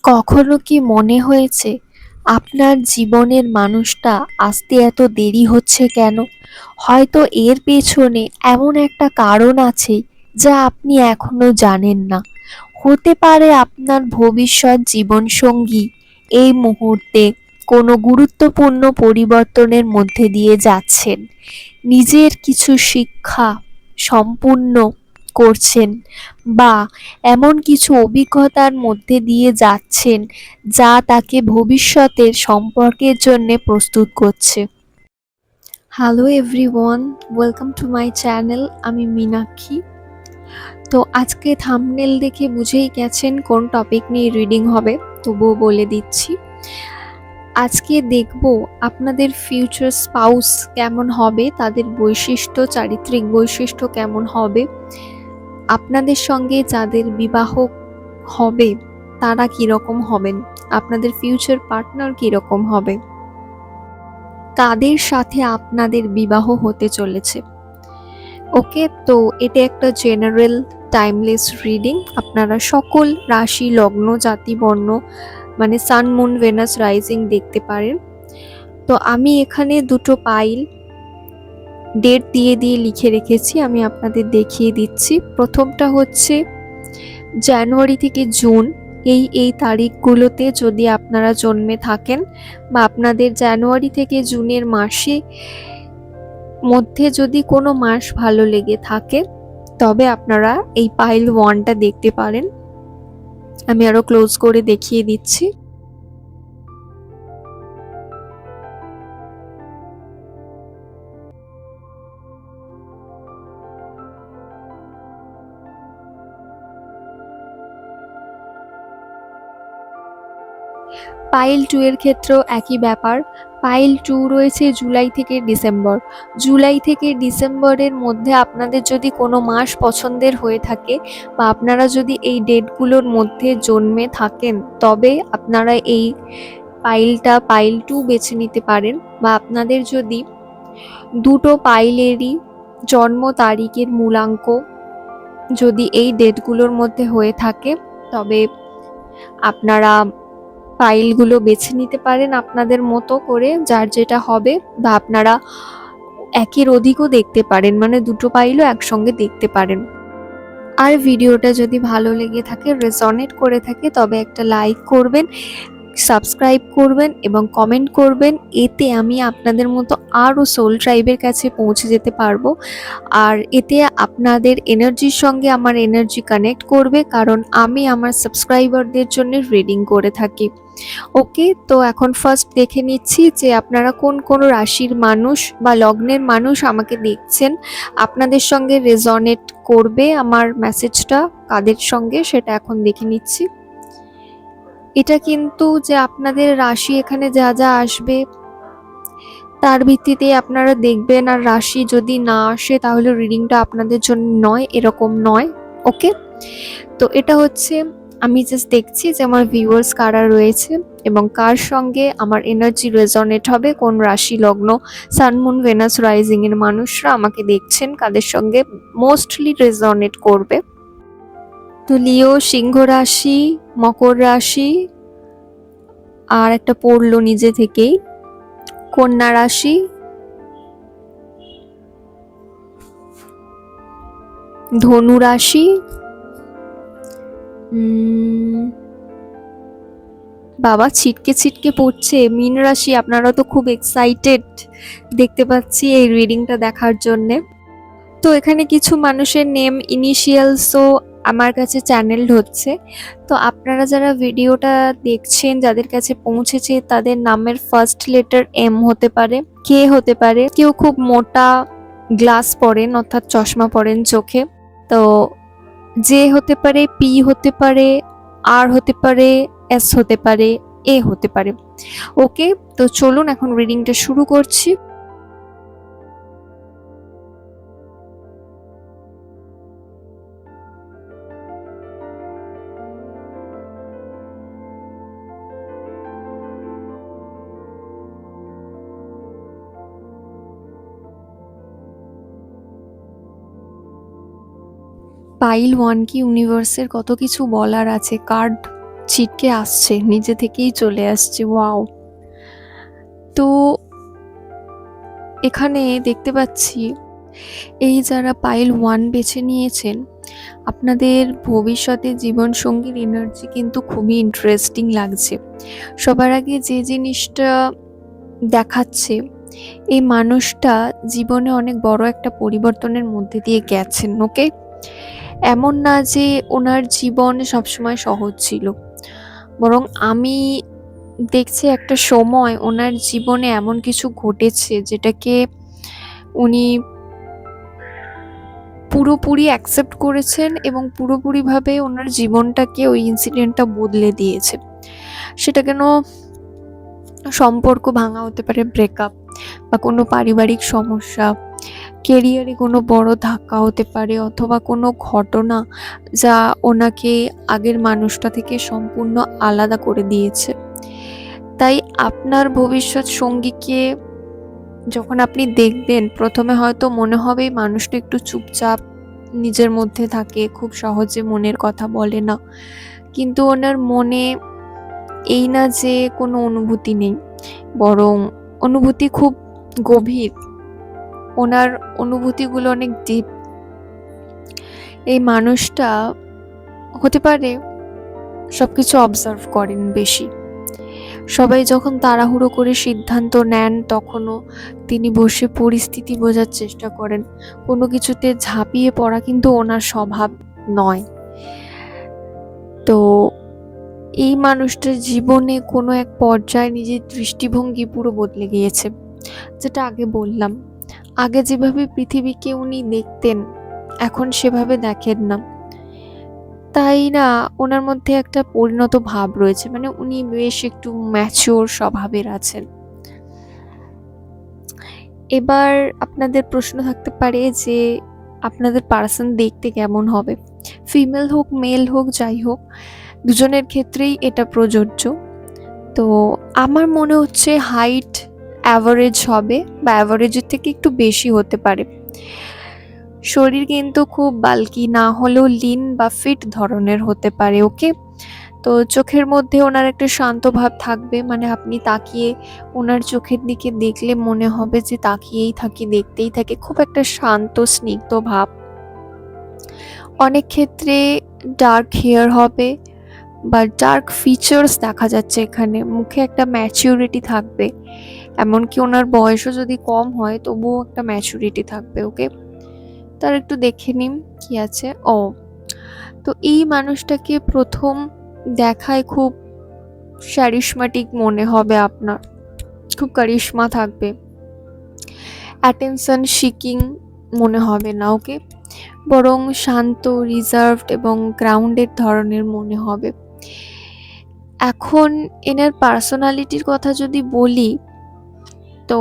কখনো কি মনে হয়েছে আপনার জীবনের মানুষটা আসতে এত দেরি হচ্ছে কেন? হয়তো এর পেছনে এমন একটা কারণ আছে যা আপনি এখনো জানেন না। হতে পারে আপনার ভবিষ্যৎ জীবনসঙ্গী এই মুহূর্তে কোনো গুরুত্বপূর্ণ পরিবর্তনের মধ্যে দিয়ে যাচ্ছেন। নিজের কিছু শিক্ষা সম্পূর্ণ করছেন বা এমন কিছু অভিজ্ঞতার মধ্যে দিয়ে যাচ্ছেন যা তাকে ভবিষ্যতের সম্পর্কের জন্য প্রস্তুত করছে। Hello everyone, welcome to my channel. আমি মীনাক্ষী। তো আজকে থাম্বনেল দেখে বুঝেই গেছেন কোন টপিক নিয়ে রিডিং হবে, তবুও বলে দিচ্ছি। আজকে দেখব আপনাদের ফিউচার স্পাউস কেমন হবে, তাদের বৈশিষ্ট্য, চারিত্রিক বৈশিষ্ট্য কেমন হবে, আপনাদের সঙ্গে যাদের বিবাহ হবে তারা কিরকম হবেন, আপনাদের ফিউচার পার্টনার কিরকম হবে, কাদের সাথে আপনাদের বিবাহ হতে চলেছে। ওকে, তো এটা একটা জেনারেল টাইমলেস রিডিং। আপনারা সকল রাশি, লগ্ন, জাতি, বর্ণ মানে সান, মুন, ভেনাস, রাইজিং দেখতে পারেন। তো আমি এখানে দুটো পাইল ডেট দিয়ে দিয়ে লিখে রেখেছি, আমি আপনাদের দেখিয়ে দিচ্ছি। প্রথমটা হচ্ছে জানুয়ারি থেকে জুন, এই তারিখগুলোতে যদি আপনারা জন্মে থাকেন বা আপনাদের জানুয়ারি থেকে জুনের মাসে মধ্যে যদি কোনো মাস ভালো লেগে থাকে তবে আপনারা এই পাইল 1টা দেখতে পারেন। আমি আরো ক্লোজ করে দেখিয়ে দিচ্ছি। পাইল 2 এর ক্ষেত্রেও একই ব্যাপার। পাইল 2 রয়েছে জুলাই থেকে ডিসেম্বর। জুলাই থেকে ডিসেম্বরের মধ্যে আপনাদের যদি কোনো মাস পছন্দের হয়ে থাকে বা আপনারা যদি এই ডেটগুলোর মধ্যে জন্মে থাকেন তবে আপনারা এই পাইল 2 বেছে নিতে পারেন। বা আপনাদের যদি দুটো পাইলেরই জন্ম তারিখের মূলাঙ্ক যদি এই ডেটগুলোর মধ্যে হয়ে থাকে তবে আপনারা পাইলগুলো বেছে নিতে পারেন আপনাদের মতো করে, যার যেটা হবে। বা আপনারা একের অধিকও দেখতে পারেন, মানে দুটো পাইলও একসঙ্গে দেখতে পারেন। আর ভিডিওটা যদি ভালো লেগে থাকে, রেজনেট করে থাকে, তবে একটা লাইক করবেন, সাবস্ক্রাইব করবেন এবং কমেন্ট করবেন। এতে আমি আপনাদের মতো আরও সোল ট্রাইবের কাছে পৌঁছে যেতে পারবো। আর এতে আপনাদের এনার্জির সঙ্গে আমার এনার্জি কানেক্ট করবে, কারণ আমি আমার সাবস্ক্রাইবারদের জন্য রিডিং করে থাকি। ওকে, তো এখন ফার্স্ট দেখে নিচ্ছি যে আপনারা কোন কোন রাশির মানুষ বা লগ্নের মানুষ আমাকে দেখছেন, আপনাদের সঙ্গে রেজনেট করবে আমার মেসেজটা কাদের সঙ্গে, সেটা এখন দেখে নিচ্ছি। এটা কিন্তু যে আপনাদের রাশি এখানে যা যা আসবে তার ভিত্তিতে আপনারা দেখবেন, আর রাশি যদি না আসে তাহলে রিডিংটা আপনাদের জন্য নয়, এরকম নয়। ওকে, তো এটা হচ্ছে আমি জাস্ট দেখছি যে আমার ভিউয়ার্স কারা রয়েছে এবং কার সঙ্গে আমার এনার্জি রেজনেট হবে, কোন রাশি, লগ্ন, সান, মুন, ভেনাস, রাইজিং এর মানুষরা আমাকে দেখছেন, কাদের সঙ্গে মোস্টলি রেজনেট করবে। তো লিও, সিংহ রাশি, মকর রাশি, আর একটা পড়লো নিজে থেকেই কন্যা রাশি, ধনু রাশি, বাবা ছিটকে ছিটকে পড়ছে, মীন রাশি। আপনারা তো খুব এক্সাইটেড দেখতে পাচ্ছি এই রিডিংটা দেখার জন্যে। তো এখানে কিছু মানুষের নেম ইনিশিয়ালসও আমার কাছে চ্যানেলড হচ্ছে। তো আপনারা যারা ভিডিওটা দেখছেন, যাদের কাছে পৌঁছেছে, তাদের নামের ফার্স্ট লেটার এম হতে পারে, কে হতে পারে, কেউ খুব মোটা গ্লাস পরেন অর্থাৎ চশমা পরেন চোখে, তো জে হতে পারে, পি হতে পারে, আর হতে পারে, এস হতে পারে, এ হতে পারে। ওকে, তো চলুন এখন রিডিংটা শুরু করছি। পাইল 1 কি ইউনিভার্সের কত কিছু বলার আছে, কার্ড ছিটকে আসছে, নিজে থেকেই চলে আসছে। ওয়াও! তো এখানে দেখতে পাচ্ছি এই যারা পাইল 1 বেছে নিয়েছেন, আপনাদের ভবিষ্যতে জীবনসঙ্গীর এনার্জি কিন্তু খুবই ইন্টারেস্টিং লাগছে। সবার আগে যে জিনিসটা দেখাচ্ছে, এই মানুষটা জীবনে অনেক বড় একটা পরিবর্তনের মধ্যে দিয়ে গেছেন, ওকে? এমন না যে ওনার জীবন সবসময় সহজ ছিল। বরং আমি দেখছি একটা সময় ওনার জীবনে এমন কিছু ঘটেছে যেটাকে উনি পুরোপুরি অ্যাকসেপ্ট করেছেন এবং পুরোপুরিভাবে ওনার জীবনটাকে ওই ইনসিডেন্টটা বদলে দিয়েছে। সেটা কেন সম্পর্ক ভাঙা হতে পারে, ব্রেকআপ, বা কোনো পারিবারিক সমস্যা, কেরিয়ারে কোনো বড় ধাক্কা হতে পারে, অথবা কোনো ঘটনা যা ওনাকে আগের মানুষটা থেকে সম্পূর্ণ আলাদা করে দিয়েছে। তাই আপনার ভবিষ্যৎ সঙ্গীকে যখন আপনি দেখবেন, প্রথমে হয়তো মনে হবে এই মানুষটা একটু চুপচাপ নিজের মধ্যে থাকে, খুব সহজে মনের কথা বলে না। কিন্তু ওনার মনে এই না যে কোনো অনুভূতি নেই, বরং অনুভূতি খুব গভীর। ওনার অনুভূতিগুলো অনেক ডিপ। এই মানুষটা হতে পারে সবকিছু অবজার্ভ করেন বেশি। সবাই যখন তাড়াহুড়ো করে সিদ্ধান্ত নেন, তখনও তিনি বসে পরিস্থিতি বোঝার চেষ্টা করেন। কোনো কিছুতে ঝাঁপিয়ে পড়া কিন্তু ওনার স্বভাব নয়। তো এই মানুষটার জীবনে কোনো এক পর্যায়ে নিজের দৃষ্টিভঙ্গি পুরো বদলে গিয়েছে। যেটা আগে বললাম, আগে যেভাবে পৃথিবীকে উনি দেখতেন, এখন সেভাবে দেখেন না। তাই না ওনার মধ্যে একটা পরিণত ভাব রয়েছে, মানে উনি বেশ একটু ম্যাচিওর স্বভাবের আছেন। এবার আপনাদের প্রশ্ন থাকতে পারে যে আপনাদের পার্সন দেখতে কেমন হবে। ফিমেল হোক, মেল হোক, যাই হোক, দুজনের ক্ষেত্রেই এটা প্রযোজ্য। তো আমার মনে হচ্ছে হাইট অ্যাভারেজ হবে, বা অ্যাভারেজের থেকে একটু বেশি হতে পারে। শরীর কিন্তু খুব বাল্কি না হলেও লিন বা ফিট ধরনের হতে পারে, ওকে? তো চোখের মধ্যে ওনার একটা শান্ত ভাব থাকবে, মানে আপনি তাকিয়ে ওনার চোখের দিকে দেখলে মনে হবে যে তাকিয়েই থাকি, দেখতেই থাকি, খুব একটা শান্ত স্নিগ্ধ ভাব। অনেক ক্ষেত্রে ডার্ক হেয়ার হবে বা ডার্ক ফিচার্স দেখা যাচ্ছে এখানে, মুখে একটা ম্যাচিউরিটি থাকবে। এমনকি ওনার বয়সও যদি কম হয় তবুও একটা ম্যাচুরিটি থাকবে, ওকে? তার একটু দেখে নিন কি আছে। তো এই মানুষটাকে প্রথম দেখায় খুব ক্যারিশমাটিক মনে হবে আপনার, খুব কারিশমা থাকবে, অ্যাটেনশন সিকিং মনে হবে না, ওকে? বরং শান্ত, রিজার্ভড এবং গ্রাউন্ডেড ধরনের মনে হবে। এখন এনার পার্সোনালিটির কথা যদি বলি, তো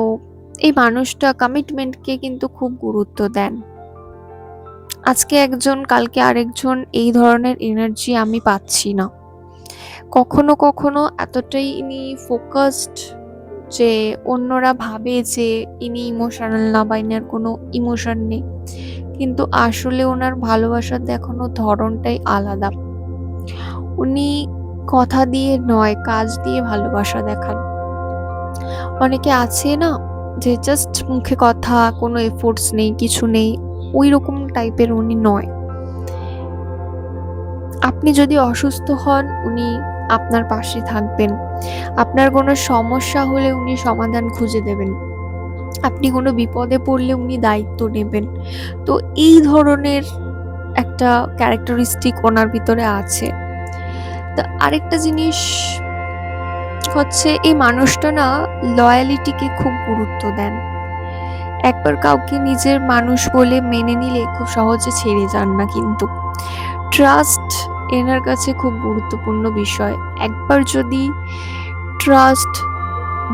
এই মানুষটা কমিটমেন্টকে কিন্তু খুব গুরুত্ব দেন। আজকে একজন, কালকে আরেকজন, এই ধরনের এনার্জি আমি পাচ্ছি না। কখনো কখনো এতটাই ইনি ফোকাসড যে অন্যরা ভাবে যে ইনি ইমোশনাল না, বা ইনার কোনো ইমোশন নেই, কিন্তু আসলে ওনার ভালোবাসার দেখানোর ধরনটাই আলাদা। উনি কথা দিয়ে নয়, কাজ দিয়ে ভালোবাসা দেখান। অনেকে আছে না যে জাস্ট মুখে কথা, কোনো এফোর্টস নেই, কিছু নেই, ওই রকম টাইপের উনি নয়। আপনি যদি অসুস্থ হন, উনি আপনার পাশে থাকবেন। আপনার কোনো সমস্যা হলে উনি সমাধান খুঁজে দেবেন। আপনি কোনো বিপদে পড়লে উনি দায়িত্ব নেবেন। তো এই ধরনের একটা ক্যারেক্টারিস্টিক ওনার ভিতরে আছে। তা আরেকটা জিনিস হচ্ছে, এই মানুষটা না লয়ালিটিকে খুব গুরুত্ব দেন। একবার কাউকে নিজের মানুষ বলে মেনে নিলে খুব সহজে ছেড়ে যান না কিন্তু। ট্রাস্ট এনার কাছে খুব গুরুত্বপূর্ণ বিষয়। একবার যদি ট্রাস্ট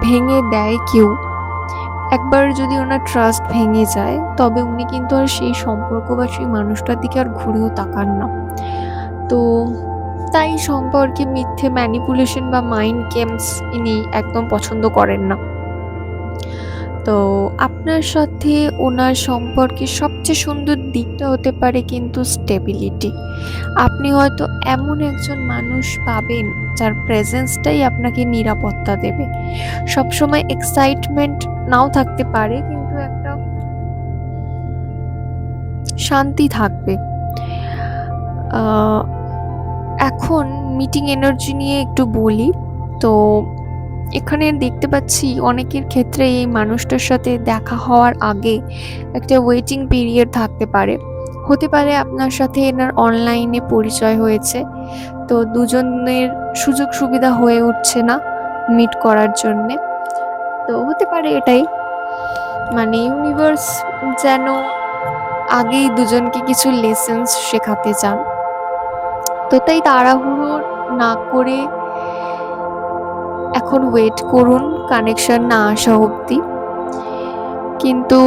ভেঙে দেয় কেউ, একবার যদি ওনার ট্রাস্ট ভেঙে যায়, তবে উনি কিন্তু আর সেই সম্পর্ক বা সেই মানুষটার দিকে আর ঘুরেও তাকান না। তো তাই সম্পর্কে মিথ্যে ম্যানিপুলেশন বা মাইন্ড গেমস ইনি একদম পছন্দ করেন না। তো আপনার সাথে ওনার সম্পর্কের সবচেয়ে সুন্দর দিকটা হতে পারে কিন্তু স্টেবিলিটি। আপনি হয়তো এমন একজন মানুষ পাবেন যার প্রেজেন্সটাই আপনাকে নিরাপত্তা দেবে। সবসময় এক্সাইটমেন্ট নাও থাকতে পারে, কিন্তু একটা শান্তি থাকবে। এখন মিটিং এনার্জি নিয়ে একটু বলি। তো এখানে দেখতে পাচ্ছি অনেকের ক্ষেত্রে এই মানুষটার সাথে দেখা হওয়ার আগে একটা ওয়েটিং পিরিয়ড থাকতে পারে। হতে পারে আপনার সাথে এনার অনলাইনে পরিচয় হয়েছে, তো দুজনের সুযোগ সুবিধা হয়ে উঠছে না মিট করার জন্যে। তো হতে পারে এটাই, মানে ইউনিভার্স যেন আগেই দুজনকে কিছু লেসেন্স শেখাতে চান। তো তাই তাড়াহুড়ো না করে এখন ওয়েট করুন কানেকশন না আসা অবধি। কিন্তু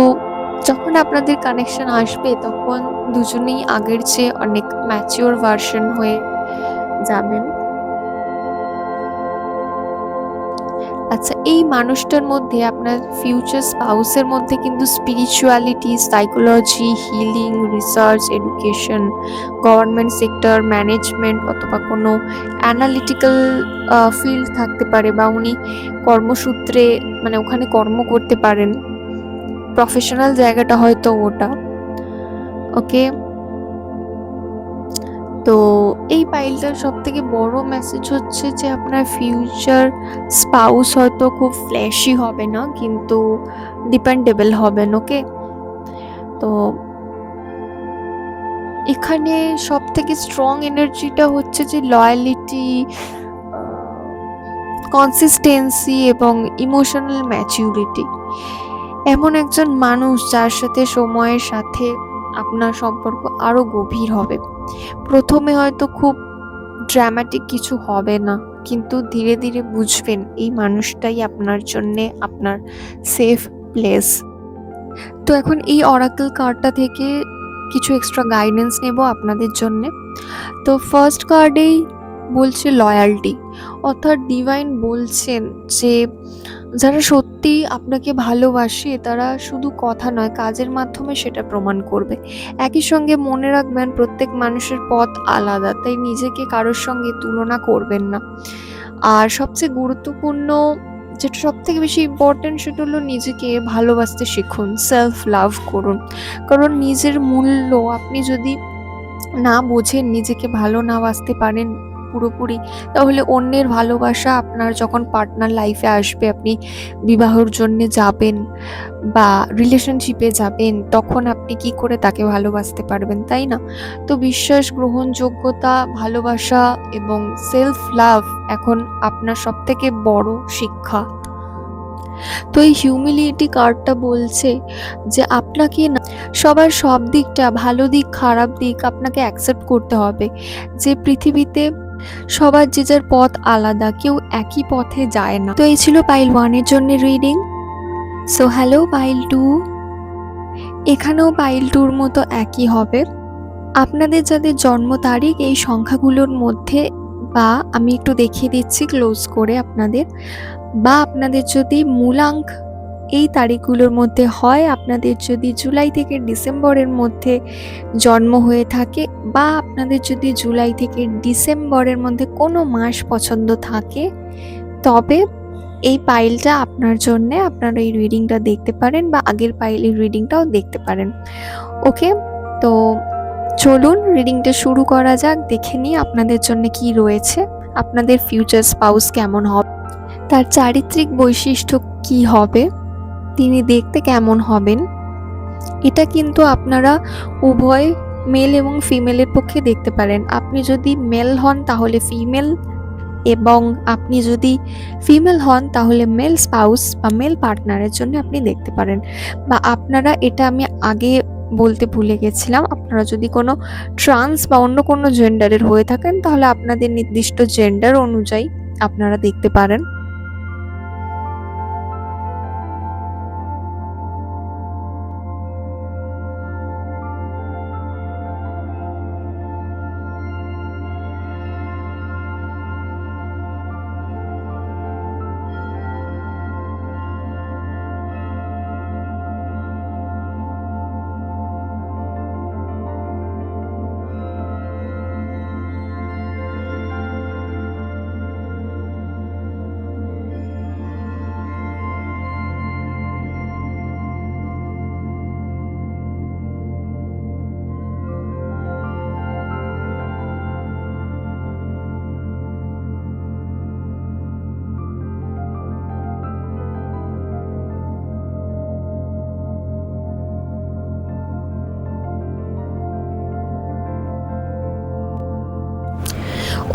যখন আপনাদের কানেকশন আসবে তখন দুজনেই আগের চেয়ে অনেক ম্যাচিওর ভার্সন হয়ে যাবেন। আচ্ছা, এই মানুষটার মধ্যে আপনার ফিউচার স্পাউসের মধ্যে কিন্তু spirituality, psychology, healing, research, education, government sector, management অথবা কোনো অ্যানালিটিক্যাল ফিল্ড থাকতে পারে, বা উনি কর্মসূত্রে মানে ওখানে কর্ম করতে পারেন, প্রফেশনাল জায়গাটা হয়তো ওটা। ওকে, তো এই পাইলটার সব থেকে বড় মেসেজ হচ্ছে যে আপনার ফিউচার স্পাউস হয়তো খুব ফ্ল্যাশি হবে না, কিন্তু ডিপেন্ডেবল হবেন। ওকে, তো এখানে সব থেকে স্ট্রং এনার্জিটা হচ্ছে যে লয়ালিটি, কনসিস্টেন্সি এবং ইমোশনাল ম্যাচিউরিটি। এমন একজন মানুষ যার সাথে সময়ের সাথে আপনার সম্পর্ক আরো গভীর হবে। প্রথমে হয়তো খুব ড্রামাটিক কিছু হবে না, কিন্তু ধীরে ধীরে বুঝবেন এই মানুষটাই আপনার জন্যে আপনার সেফ প্লেস। তো এখন এই অরাকল কার্ডটা থেকে কিছু এক্সট্রা গাইডেন্স নেব আপনাদের জন্যে। তো ফার্স্ট কার্ডেই বলছে লয়ালটি, অর্থাৎ ডিভাইন বলছেন যে যারা সত্যি আপনাকে ভালোবাসে তারা শুধু কথা নয়, কাজের মাধ্যমে সেটা প্রমাণ করবে। একই সঙ্গে মনে রাখবেন প্রত্যেক মানুষের পথ আলাদা, তাই নিজেকে কারোর সঙ্গে তুলনা করবেন না। আর সবচেয়ে গুরুত্বপূর্ণ, যেটা সব থেকে বেশি ইম্পর্টেন্ট, সেটা হলো নিজেকে ভালোবাসতে শিখুন, সেলফ লাভ করুন। কারণ নিজের মূল্য আপনি যদি না বোঝেন, নিজেকে ভালো না বাসতে পারেন পুরোপুরি, তাহলে অন্যের ভালোবাসা আপনার যখন পার্টনার লাইফে আসবে, আপনি বিবাহর জন্য যাবেন বা রিলেশনশিপে যাবেন, তখন আপনি কি করে তাকে ভালোবাসতে পারবেন, তাই না? তো বিশ্বাস, গ্রহণযোগ্যতা, ভালোবাসা এবং সেলফ লাভ এখন আপনার সব থেকে বড় শিক্ষা। তো এই হিউমিলিটি কার্ডটা বলছে যে আপনাকে না সবার সব দিকটা, ভালো দিক খারাপ দিক আপনাকে অ্যাকসেপ্ট করতে হবে। যে পৃথিবীতে সবার যে যার পথ আলাদা, কেউ একই পথে যায় না। তো এই ছিল পাইল 1 এর জন্য রিডিং। সো হ্যালো পাইল 2, এখানেও পাইল 2 মতো একই হবে। আপনাদের যাদের জন্ম তারিখ এই সংখ্যাগুলোর মধ্যে, বা আমি একটু দেখিয়ে দিচ্ছি ক্লোজ করে আপনাদের, বা আপনাদের যদি মূলাঙ্ক এই তারিখগুলোর মধ্যে হয়, আপনাদের যদি জুলাই থেকে ডিসেম্বরের মধ্যে জন্ম হয়ে থাকে, বা আপনাদের যদি জুলাই থেকে ডিসেম্বরের মধ্যে কোনো মাস পছন্দ থাকে, তবে এই পাইলটা আপনার জন্যে, আপনারা এই রিডিংটা দেখতে পারেন, বা আগের পাইলের রিডিংটাও দেখতে পারেন। ওকে, তো চলুন রিডিংটা শুরু করা যাক। দেখে নিই আপনাদের জন্য কি রয়েছে, আপনাদের ফিউচার স্পাউস কেমন হবে, তার চারিত্রিক বৈশিষ্ট্য কি হবে, তিনি দেখতে কেমন হবেন। এটা কিন্তু আপনারা উভয় মেল এবং ফিমেলের পক্ষে দেখতে পারেন। আপনি যদি মেল হন তাহলে ফিমেল, এবং আপনি যদি ফিমেল হন তাহলে মেল স্পাউস বা মেল পার্টনারের জন্য আপনি দেখতে পারেন। বা আপনারা, এটা আমি আগে বলতে ভুলে গেছিলাম, আপনারা যদি কোনো ট্রান্স বা অন্য কোনো জেন্ডারের হয়ে থাকেন তাহলে আপনাদের নির্দিষ্ট জেন্ডার অনুযায়ী আপনারা দেখতে পারেন।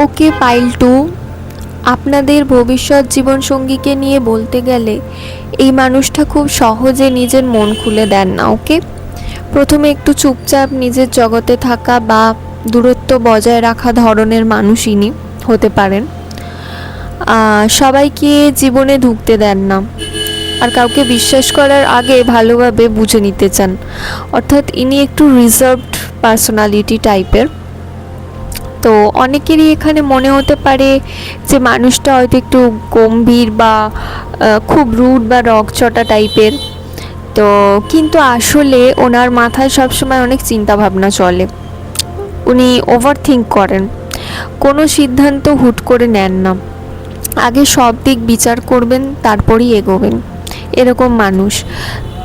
ওকে পাইল 2, আপনাদের ভবিষ্যৎ জীবনসঙ্গীকে নিয়ে বলতে গেলে এই মানুষটা খুব সহজে নিজের মন খুলে দেন না। ওকে, প্রথমে একটু চুপচাপ নিজের জগতে থাকা বা দূরত্ব বজায় রাখা ধরনের মানুষই হতে পারেন। সবাইকে জীবনে ঢুকতে দেন না, আর কাউকে বিশ্বাস করার আগে ভালোভাবে বুঝে নিতে চান। অর্থাৎ ইনি একটু রিজার্ভড পার্সোনালিটি টাইপের। তো অনেকেরই এখানে মনে হতে পারে যে মানুষটা হয়তো একটু গম্ভীর বা খুব রুড বা রকচটা টাইপের। তো কিন্তু আসলে ওনার মাথায় সবসময় অনেক চিন্তা ভাবনা চলে। উনি ওভার থিঙ্ক করেন, কোনো সিদ্ধান্ত হুট করে নেন না, আগে সব দিক বিচার করবেন তারপরই এগোবেন, এরকম মানুষ।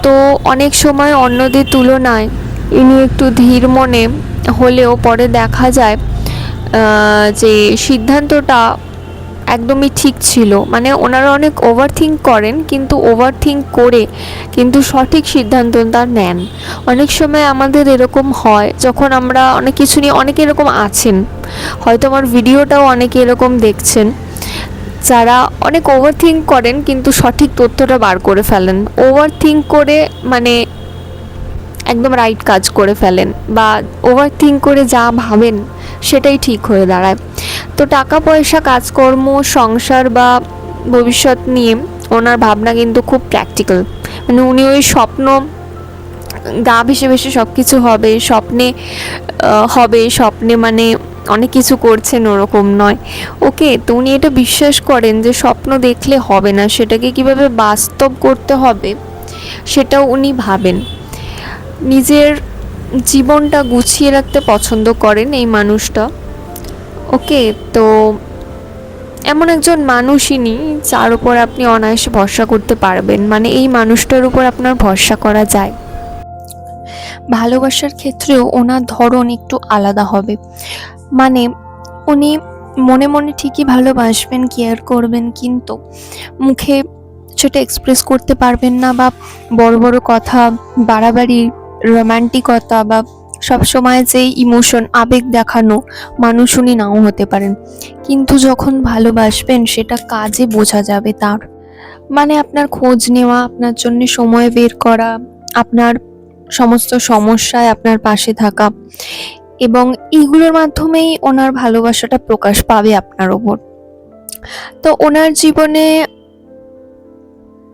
তো অনেক সময় অন্যদের তুলনায় ইনি একটু ধীর মনে হলেও পরে দেখা যায় যে সিদ্ধান্তটা একদমই ঠিক ছিল। মানে ওনারা অনেক ওভার থিঙ্ক করেন, কিন্তু ওভার থিঙ্ক করে কিন্তু সঠিক সিদ্ধান্তটা নেন। অনেক সময় আমাদের এরকম হয় যখন আমরা অনেক কিছু নিয়ে, অনেকে এরকম আছেন, হয়তো আমার ভিডিওটাও অনেকে এরকম দেখছেন, যারা অনেক ওভার থিঙ্ক করেন কিন্তু সঠিক তথ্যটা বার করে ফেলেন। ওভার থিঙ্ক করে মানে একদম রাইট কাজ করে ফেলেন, বা ওভার থিঙ্ক করে যা ভাবেন সেটাই ঠিক হয়ে দাঁড়ায়। তো টাকা পয়সা, কাজকর্ম, সংসার বা ভবিষ্যৎ নিয়ে ওনার ভাবনা কিন্তু খুব প্র্যাকটিক্যাল। মানে উনি ওই স্বপ্ন গা ভেসে ভেসে সব কিছু হবে, স্বপ্নে মানে অনেক কিছু করছেন ওরকম নয়। ওকে, তো উনি এটা বিশ্বাস করেন যে স্বপ্ন দেখলে হবে না, সেটাকে কিভাবে বাস্তব করতে হবে সেটাও উনি ভাবেন। নিজের জীবনটা গুছিয়ে রাখতে পছন্দ করেন এই মানুষটা। ওকে, তো এমন একজন মানুষই যার উপর আপনি অনায়াসে ভরসা করতে পারবেন। মানে এই মানুষটার উপর আপনার ভরসা করা যায়। ভালোবাসার ক্ষেত্রেও ওনার ধরন একটু আলাদা হবে। মানে উনি মনে মনে ঠিকই ভালোবাসবেন, কেয়ার করবেন, কিন্তু মুখে সেটা এক্সপ্রেস করতে পারবেন না, বা বড় বড় কথা, বাড়াবাড়ি রোম্যান্টিকতা বা সবসময় যে ইমোশন, আবেগ দেখানো মানুষ উনি নাও হতে পারেন। কিন্তু যখন ভালোবাসবেন সেটা কাজে বোঝা যাবে তার। মানে আপনার খোঁজ নেওয়া, আপনার জন্য সময় বের করা, আপনার সমস্ত সমস্যায় আপনার পাশে থাকা, এবং এইগুলোর মাধ্যমেই ওনার ভালোবাসাটা প্রকাশ পাবে আপনার ওপর। তো ওনার জীবনে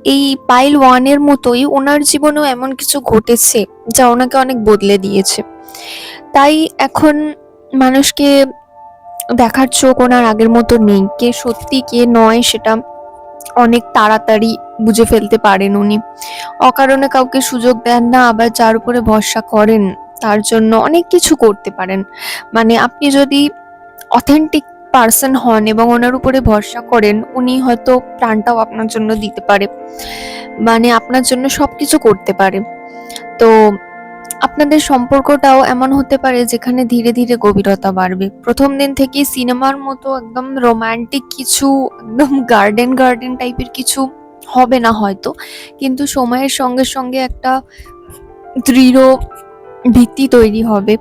এই পাইল 1-এর মতোই ওনার জীবনেও এমন কিছু ঘটেছে যা ওনাকে অনেক বদলে দিয়েছে। তাই এখন মানুষকে দেখার চোখ ওনার আগের মতো নেই। কে সত্যি কে নয় সেটা অনেক তাড়াতাড়ি বুঝে ফেলতে পারেন উনি। অকারণে কাউকে সুযোগ দেন না, আবার যার উপরে ভরসা করেন তার জন্য অনেক কিছু করতে পারেন। মানে আপনি যদি অথেন্টিক পার্সন হন এবং ওনার উপরে ভরসা করেন, উনি হয়তো প্রাণটাও আপনার জন্য দিতে পারে, মানে আপনার জন্য সবকিছু করতে পারে। তো আপনাদের সম্পর্কটাও এমন হতে পারে যেখানে ধীরে ধীরে গভীরতা বাড়বে। প্রথম দিন থেকেই সিনেমার মতো একদম রোমান্টিক কিছু, একদম গার্ডেন টাইপের কিছু হবে না হয়তো, কিন্তু সময়ের সঙ্গে সঙ্গে একটা দৃঢ় ভিত্তি তৈরি হবে,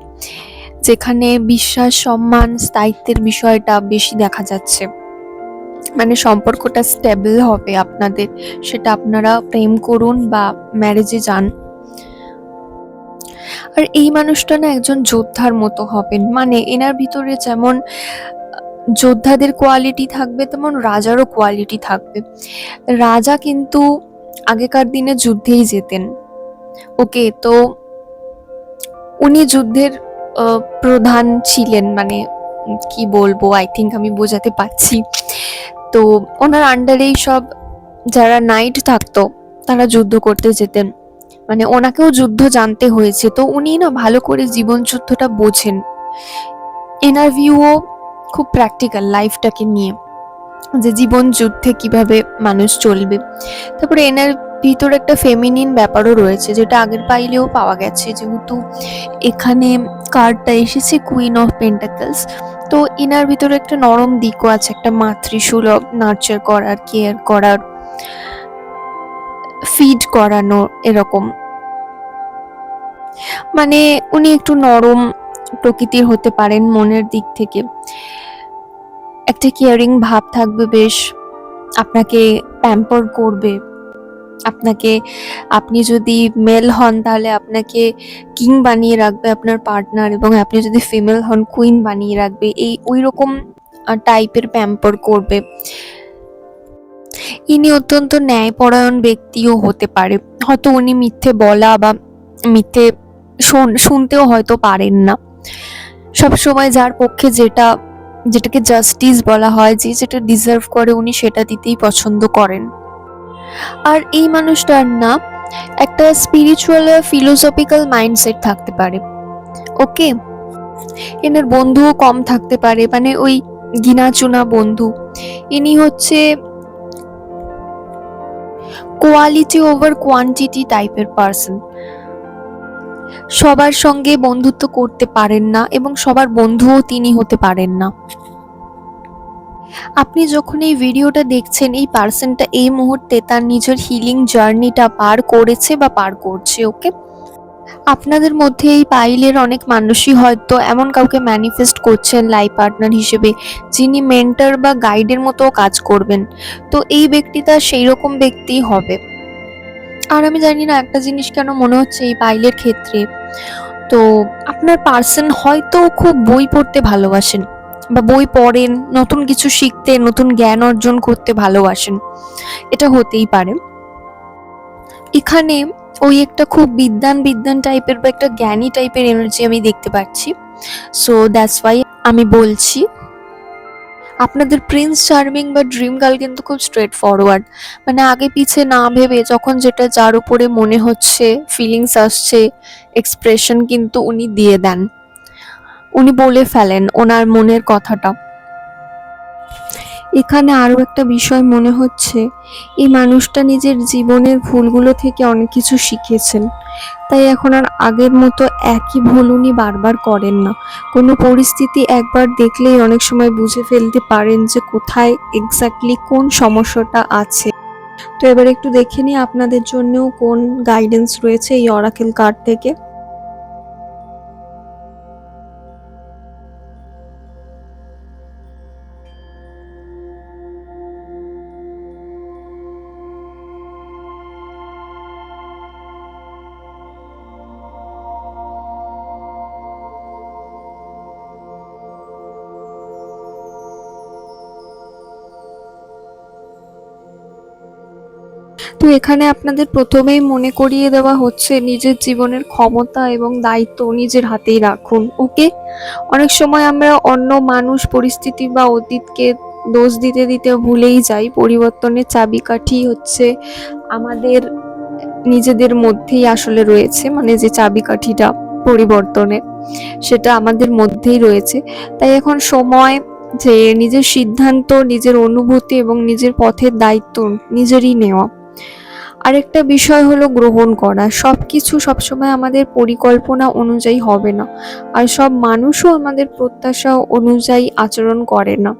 যেখানে বিশ্বাস, সম্মান, স্থায়িত্বের বিষয়টা বেশি দেখা যাচ্ছে। মানে সম্পর্কটা স্টেবল হবে আপনাদের, সেটা আপনারা প্রেম করুন বা ম্যারেজে যান। আর এই মানুষটা না একজন যোদ্ধার মতো হবেন। মানে এনার ভিতরে যেমন যোদ্ধাদের কোয়ালিটি থাকবে, তেমন রাজারও কোয়ালিটি থাকবে। রাজা কিন্তু আগেকার দিনে যুদ্ধেই যেতেন। ওকে, তো উনি যুদ্ধের প্রধান ছিলেন। মানে কি বলবো, আই থিঙ্ক আমি বোঝাতে পারছি। তো ওনার আন্ডারেই সব যারা নাইট থাকতো তারা যুদ্ধ করতে যেতেন। মানে ওনাকেও যুদ্ধ জানতে হয়েছে। তো উনি না ভালো করে জীবন যুদ্ধটা বোঝেন। এনার ভিউও খুব প্র্যাকটিক্যাল লাইফটাকে নিয়ে, যে জীবন যুদ্ধে কিভাবে মানুষ চলবে। তারপরে এনার ভিতরে একটা ফেমিনিন ব্যাপারও রয়েছে, যেটা আগের পাইলেও পাওয়া গেছে। যেহেতু এখানে কার্ডটা এসেছে কুইন অফ পেন্টাকলস, তো এনার ভিতরে একটা নরম দিকও আছে, একটা মাতৃসুলভ, নার্চার করার, কেয়ার করার, ফিড করানো, এরকম। মানে উনি একটু নরম প্রকৃতির হতে পারেন মনের দিক থেকে। একটা কেয়ারিং ভাব থাকবে, বেশ আপনাকে প্যাম্পার করবে, আপনাকে, আপনি যদি মেল হন তাহলে আপনাকে কিং বানিয়ে রাখবে আপনার পার্টনার, এবং আপনি যদি ফিমেল হন কুইন বানিয়ে রাখবে, এই ওই রকম টাইপের প্যাম্পার করবে। ইনি অত্যন্ত ন্যায়পরায়ণ ব্যক্তিও হতে পারে, হয়তো উনি মিথ্যে বলা বা মিথ্যে শুনতেও হয়তো পারেন না। সবসময় যার পক্ষে যেটাকে জাস্টিস বলা হয়, যে যেটা ডিজার্ভ করে উনি সেটা দিতেই পছন্দ করেন। আর এই মানুষটার না একটা স্পিরিচুয়াল ফিলোসফিক্যাল মাইন্ডসেট থাকতে পারে। ওকে, এনার বন্ধুও কম থাকতে পারে, মানে ওই গিনাচুনা বন্ধু। ইনি হচ্ছে কোয়ালিটি ওভার কোয়ান্টিটি টাইপের পার্সন। সবার সঙ্গে বন্ধুত্ব করতে পারেন না এবং সবার বন্ধুও তিনি হতে পারেন না। আপনি যখন এই ভিডিওটা দেখছেন, এই পার্সনটা এই মুহূর্তে তার নিজের হিলিং জার্নিটা পার করেছে বা পার করছে। ওকে, আপনাদের মধ্যে এই পাইলের অনেক মানুষই হয়তো এমন কাউকে ম্যানিফেস্ট করছেন লাইফ পার্টনার হিসেবে, যিনি মেন্টর বা গাইডের মতো কাজ করবেন। তো এই ব্যক্তিটা সেই রকম ব্যক্তি হবে। আর আমি জানি না একটা জিনিস কেন মনে হচ্ছে এই পাইলের ক্ষেত্রে, তো আপনার পার্সন হয়তো খুব বই পড়তে ভালোবাসেন বা বই পড়েন, নতুন কিছু শিখতে, নতুন জ্ঞান অর্জন করতে ভালোবাসেন, এটা হতেই পারে। এখানে ওই একটা খুব বিদ্যান টাইপের বা একটা জ্ঞানী টাইপের এনার্জি আমি দেখতে পাচ্ছি। সো দ্যাটস ওয়াই আমি বলছি, আপনাদের প্রিন্স চার্মিং বা ড্রিম গার্ল কিন্তু খুব স্ট্রেট ফরওয়ার্ড, মানে আগে পিছে না ভেবে যখন যেটা যার উপরে মনে হচ্ছে, ফিলিংস আসছে, এক্সপ্রেশন কিন্তু উনি দিয়ে দেন, উনি বলে ফেলেন ওনার মনের কথাটা। এখানে আরো একটা বিষয় মনে হচ্ছে, এই মানুষটা নিজের জীবনের ভুলগুলো থেকে অনেক কিছু শিখেছেন, তাই এখন আর আগের মতো একই ভুল উনি বারবার করেন না। কোনো পরিস্থিতি একবার দেখলেই অনেক সময় বুঝে ফেলতে পারেন যে কোথায় এক্স্যাক্টলি কোন সমস্যাটা আছে। তো এবার একটু দেখে নিই আপনাদের জন্যও কোন গাইডেন্স রয়েছে এই অরাকেল কার্ড থেকে। তো এখানে আপনাদের প্রথমেই মনে করিয়ে দেওয়া হচ্ছে নিজের জীবনের ক্ষমতা এবং দায়িত্ব নিজের হাতেই রাখুন। ওকে, অনেক সময় আমরা অন্য মানুষ, পরিস্থিতি বা অতীতকে দোষ দিতে দিতে ভুলেই যাই। পরিবর্তনের চাবিকাঠি হচ্ছে আমাদের নিজেদের মধ্যেই আসলে রয়েছে, মানে যে চাবিকাঠিটা পরিবর্তনের, সেটা আমাদের মধ্যেই রয়েছে। তাই এখন সময় যে নিজের সিদ্ধান্ত, নিজের অনুভূতি এবং নিজের পথের দায়িত্ব নিজেরই নেওয়া। আরেকটা বিষয় হলো গ্রহণ করা। সবকিছু সবসময় আমাদের পরিকল্পনা অনুযায়ী হবে না, আর সব মানুষও আমাদের প্রত্যাশা অনুযায়ী আচরণ করে না।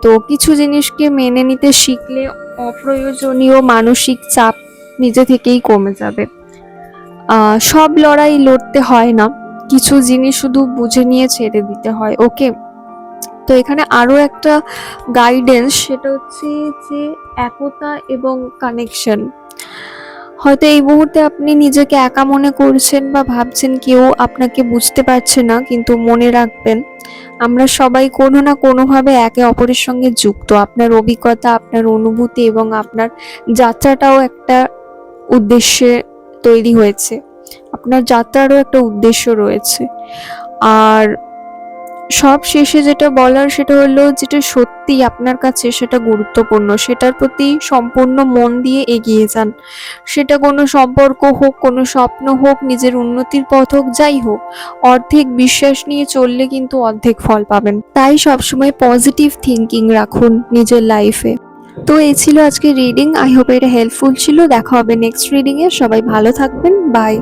তো কিছু জিনিসকে মেনে নিতে শিখলে অপ্রয়োজনীয় মানসিক চাপ নিজে থেকেই কমে যাবে। সব লড়াই লড়তে হয় না, কিছু জিনিস শুধু বুঝে নিয়ে ছেড়ে দিতে হয়। ওকে, তো এখানে আরো একটা গাইডেন্স, সেটা হচ্ছে যে একতা এবং কানেকশন। হয়তো এই মুহূর্তে আপনি নিজেকে একা মনে করছেন বা ভাবছেন কেউ আপনাকে বুঝতে পারছে না, কিন্তু মনে রাখবেন আমরা সবাই কোনো না কোনোভাবে একে অপরের সঙ্গে যুক্ত। আপনার অভিজ্ঞতা, আপনার অনুভূতি এবং আপনার যাত্রাটাও একটা উদ্দেশ্যে তৈরি হয়েছে, আপনার যাত্রারও একটা উদ্দেশ্য রয়েছে। আর সব শেষে যেটা বলার, সেটা হলো যেটা সত্যি আপনার কাছে সেটা গুরুত্বপূর্ণ, সেটার প্রতি সম্পূর্ণ মন দিয়ে এগিয়ে যান। সেটা কোনো সম্পর্ক হোক, কোনো স্বপ্ন হোক, নিজের উন্নতির পথ হোক, যাই হোক, অর্ধেক বিশ্বাস নিয়ে চললে কিন্তু অর্ধেক ফল পাবেন। তাই সবসময় পজিটিভ থিঙ্কিং রাখুন নিজের লাইফে। তো এই ছিল আজকে রিডিং। আই হোপ এটা হেল্পফুল ছিল। দেখা হবে নেক্সট রিডিং এ। সবাই ভালো থাকবেন। বাই।